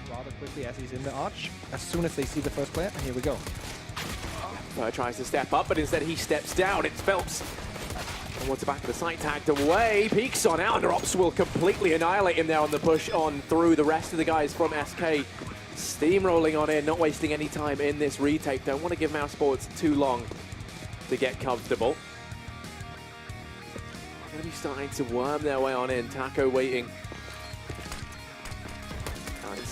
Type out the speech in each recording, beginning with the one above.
rather quickly as he's in the arch. As soon as they see the first player, and here we go. Tries to step up, but instead he steps down. It's Phelps. Towards the back of the site, tagged away. Peeks on out, and Ops will completely annihilate him there on the push on through. The rest of the guys from SK steamrolling on in, not wasting any time in this retake. Don't want to give Mousesports too long to get comfortable. Going to be starting to worm their way on in. Taco waiting.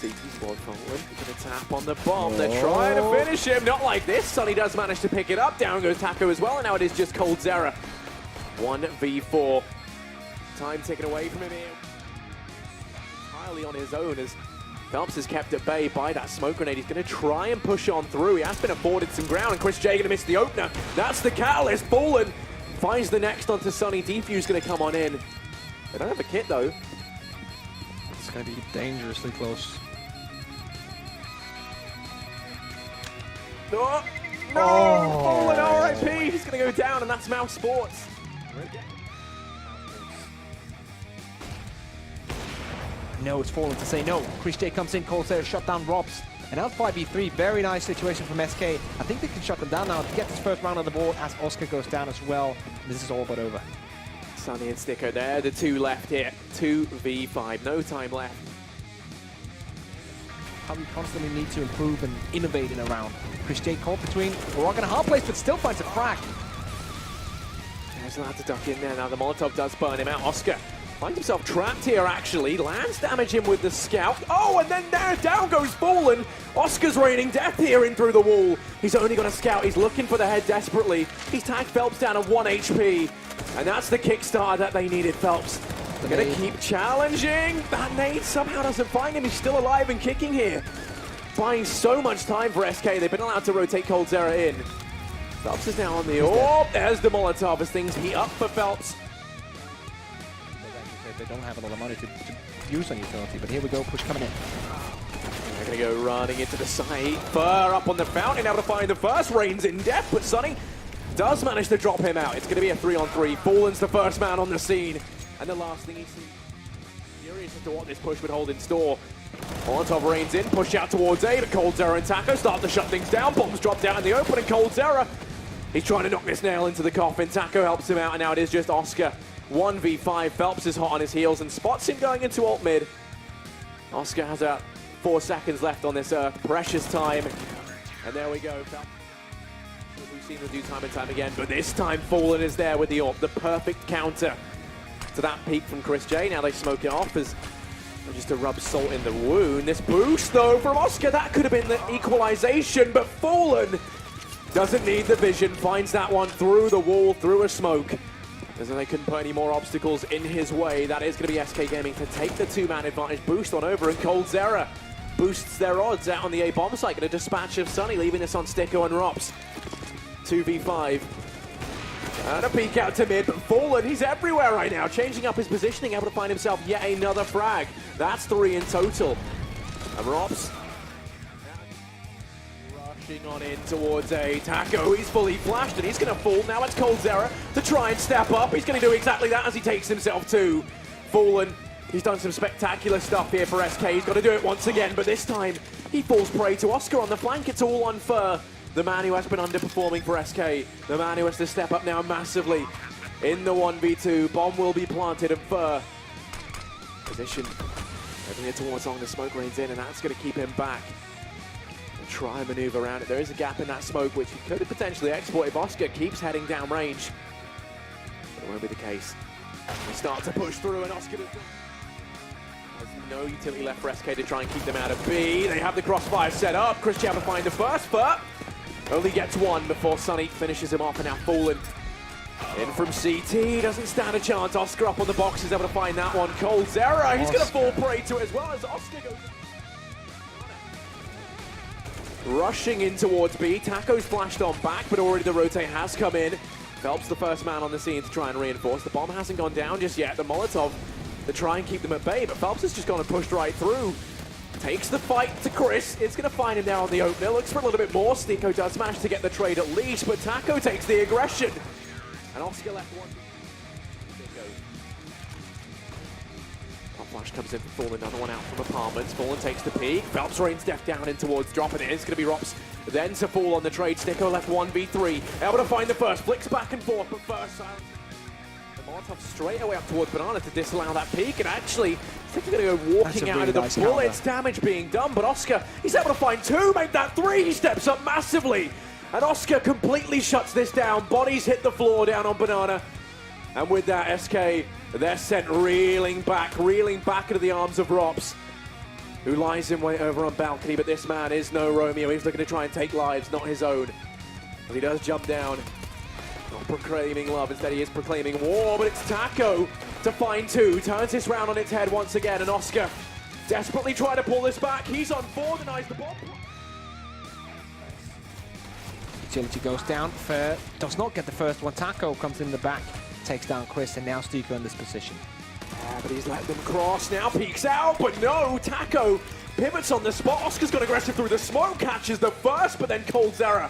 CT squad forward. Going to tap on the bomb. They're trying to finish him. Not like this. Sonny does manage to pick it up. Down goes Taco as well. And now it is just coldzera. 1v4. Time taken away from him here. Entirely on his own as Phelps is kept at bay by that smoke grenade. He's going to try and push on through. He has been afforded some ground. And Chris J going to miss the opener. That's the catalyst. Fallen finds the next onto Sonny. Defuse going to come on in. They don't have a kit though. It's going to be dangerously close. Oh, no! Fallen RIP! He's going to go down, and that's Mousesports. No, it's Fallen to say no. Chris J comes in, coldzera, shut down Robs. And out 5v3, very nice situation from SK. I think they can shut them down now to get this first round on the board as Oscar goes down as well. This is all but over. Sonny and Sticker there, the two left here. 2v5, no time left. How we constantly need to improve and innovate in a round. Chris J caught between Rock and a hard place, but still finds a frag. There's allowed to duck in there now. The Molotov does burn him out. Oscar finds himself trapped here, actually. Lands damage him with the scout. Oh, and then there, down goes Fallen. Oscar's raining death here in through the wall. He's only got a scout. He's looking for the head desperately. He's tagged Phelps down at 1 HP. And that's the kickstarter that they needed, Phelps. They're going to keep challenging. That nade somehow doesn't find him. He's still alive and kicking here. Buying so much time for SK. They've been allowed to rotate coldzera in. Phelps is now on the... Oh, there's the Molotov as things heat up for Phelps. They don't have a lot of money to use on utility, but here we go, push coming in. They're going to go running into the site. Fur up on the fountain, able to find the first. Rains in depth, but Sonny does manage to drop him out. It's going to be a 3-on-3. Fallen's the first man on the scene. And the last thing he sees, curious as to what this push would hold in store. Molotov rains in, push out towards A, but coldzera and Taco start to shut things down. Bombs dropped out in the open, and coldzera, he's trying to knock this nail into the coffin. Taco helps him out, and now it is just Oscar. 1v5, Phelps is hot on his heels and spots him going into alt mid. Oscar has about 4 seconds left on this precious time. And there we go. Phelps. We've seen him do time and time again, but this time Fallen is there with the AWP, the perfect counter to that peak from Chris J. Now they smoke it off as just to rub salt in the wound. This boost though from Oscar, that could have been the equalization, but Fallen doesn't need the vision, finds that one through the wall, through a smoke. As they couldn't put any more obstacles in his way. That is going to be SK Gaming to take the two-man advantage, boost on over, and coldzera boosts their odds out on the A bomb site. Going to dispatch of Sonny, leaving this on Sticko and Rops. 2v5. And a peek out to mid, but Fallen, he's everywhere right now, changing up his positioning, able to find himself yet another frag. That's 3 in total. And Rops rushing on in towards A. Taco, he's fully flashed and he's going to fall. Now it's coldzera to try and step up. He's going to do exactly that as he takes himself to Fallen. He's done some spectacular stuff here for SK. He's got to do it once again, but this time he falls prey to Oscar on the flank. It's all on Fur. The man who has been underperforming for SK. The man who has to step up now massively in the 1v2. Bomb will be planted and Fur. Position. Moving it towards long, the smoke rains in and that's going to keep him back. And try and maneuver around it. There is a gap in that smoke which he could have potentially exploited if Oscar keeps heading down range. But it won't be the case. They start to push through and Oscar does no utility left for SK to try and keep them out of B. They have the crossfire set up. Christian to find the first, but only gets one before Sonny finishes him off, and now Fallen in from CT, doesn't stand a chance. Oscar up on the box is able to find that one. coldzera, he's going to fall prey to it as well as Oscar goes rushing in towards B. Taco's flashed on back, but already the rotate has come in. Phelps the first man on the scene to try and reinforce. The bomb hasn't gone down just yet. The Molotov to try and keep them at bay, but Phelps has just gone and pushed right through. Takes the fight to Chris. It's going to find him there on the opener. Looks for a little bit more. Sticko does manage to get the trade at least, but Taco takes the aggression. And Oscar left one. Sticko. Flash comes in for Fallen, another one out from Apartments. Fallen takes the peek. Phelps rains Death down in towards dropping it. It's going to be Rops. Then to fall on the trade. Snicko left 1v3. Able to find the first. Flicks back and forth, but first silence. The Molotov straight away up towards Banana to disallow that peek. And actually, Snicko's going to go walking out really of the nice bullets. counter. Damage being done, but Oscar, he's able to find two, make that three. He steps up massively. And Oscar completely shuts this down. Bodies hit the floor down on Banana. And with that, SK, they're sent reeling back into the arms of Rops, who lies in wait over on balcony, but this man is no Romeo. He's looking to try and take lives, not his own. But he does jump down, not proclaiming love, instead he is proclaiming war, but it's Taco to find two, turns this round on its head once again, and Oscar desperately trying to pull this back. He's on four, denies the bomb. Agility goes down. Fair does not get the first one. Taco comes in the back, takes down Chris, and now Stika in this position. Yeah, but he's let them cross. Now peeks out, but no. Taco pivots on the spot. Oscar's got aggressive through the smoke, catches the first, but then coldzera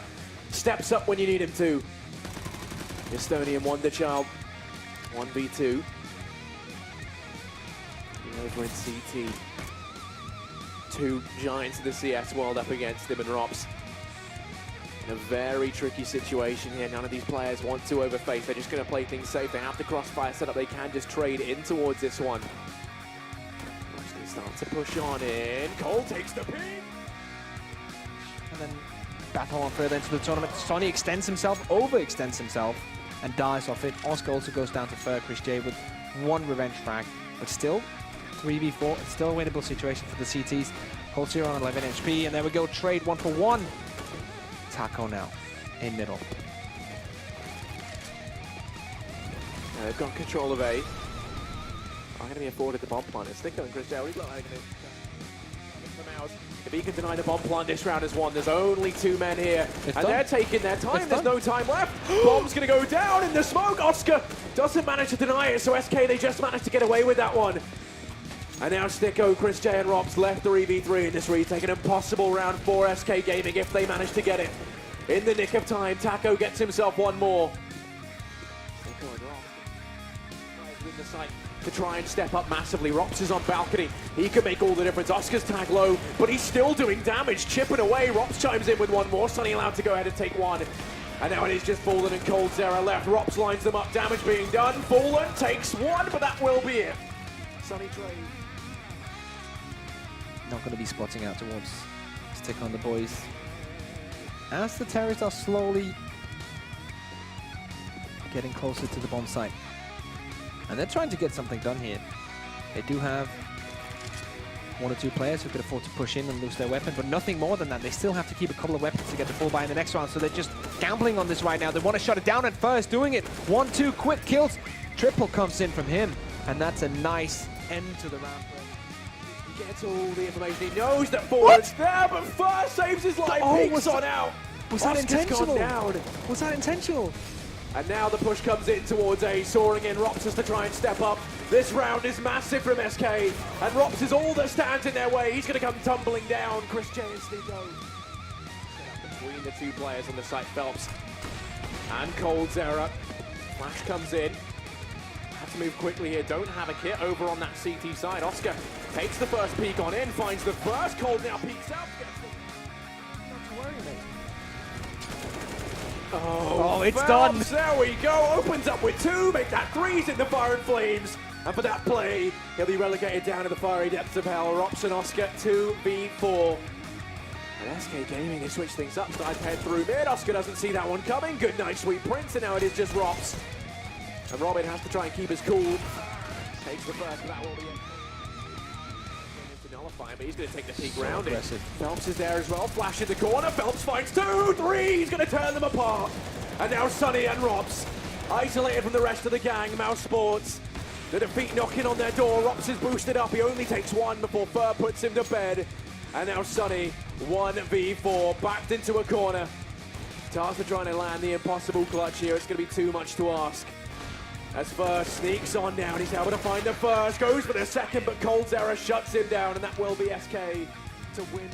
steps up when you need him to. Estonian Wonder Child, 1v2. Over in CT. Two giants of the CS world up against him and Rops. In a very tricky situation here. None of these players want to overface. They're just going to play things safe. They have the crossfire set up. They can just trade in towards this one. Actually start to push on in. Cole takes the pin. And then battle on further into the tournament. Sonny extends himself, overextends himself, and dies off it. Oscar also goes down to third. Chris J with one revenge frag, but still 3v4. It's still a winnable situation for the CTs. coldzera on 11 HP, and there we go. Trade 1-for-1. Taco now in middle. They've got control of A. I'm going to be afforded the bomb plant. It's Snicko and Chris J. If he can deny the bomb plant, this round is won. There's only two men here, and they're taking their time. There's no time left. Bomb's going to go down in the smoke. Oscar doesn't manage to deny it, so SK, they just managed to get away with that one. And now Snicko, Chris J and Rops left 3v3 in this retake. An impossible round for SK Gaming if they manage to get it. In the nick of time, Taco gets himself one more. Snicko and Rops in the site to try and step up massively. Rops is on balcony. He can make all the difference. Oscar's tag low, but he's still doing damage, chipping away. Rops chimes in with one more. Sonny allowed to go ahead and take one. And now it is just Fallen and coldzera left. Rops lines them up, damage being done. Fallen takes one, but that will be it. Sonny trade. Not going to be spotting out towards Stick on the boys. As the terrorists are slowly getting closer to the bomb site. And they're trying to get something done here. They do have one or two players who could afford to push in and lose their weapon, but nothing more than that. They still have to keep a couple of weapons to get the full buy in the next round, so they're just gambling on this right now. They want to shut it down at first, doing it. 1-2 quick kills. Triple comes in from him, and that's a nice end to the round. He gets all the information. He knows that Fallen's there, but first saves his life. Peeks on out. Was that intentional? Down. Was that intentional? And now the push comes in towards A, soaring in. Rops has to try and step up. This round is massive from SK, and Rops is all that stands in their way. He's going to come tumbling down. Chris J and Snicko. Between the two players on the site, Phelps and coldzera. Flash comes in. Have to move quickly here. Don't have a kit over on that CT side. Oscar takes the first peek on in, finds the first. Cold now peeks out. Oh, it's Phelps, done. There we go. Opens up with two. Make that threes in the fire and flames. And for that play, he'll be relegated down to the fiery depths of hell. Rops and Oscar 2v4. And SK Gaming, they switch things up. Start to head through mid. Oscar doesn't see that one coming. Good night, sweet prince. And now it is just Rops. And Robin has to try and keep his cool. Takes the first, but that will be it. To nullify him, but he's going to take the peek round it. Phelps is there as well. Flash in the corner. Phelps finds 2-3. He's going to turn them apart. And now Sonny and Rops, isolated from the rest of the gang. mousesports, the defeat knocking on their door. Rops is boosted up. He only takes one before Fur puts him to bed. And now Sonny, 1v4, backed into a corner. Tasked for trying to land the impossible clutch here. It's going to be too much to ask. As First sneaks on down, he's able to find the first, goes for the second, but coldzera shuts him down, and that will be SK to win.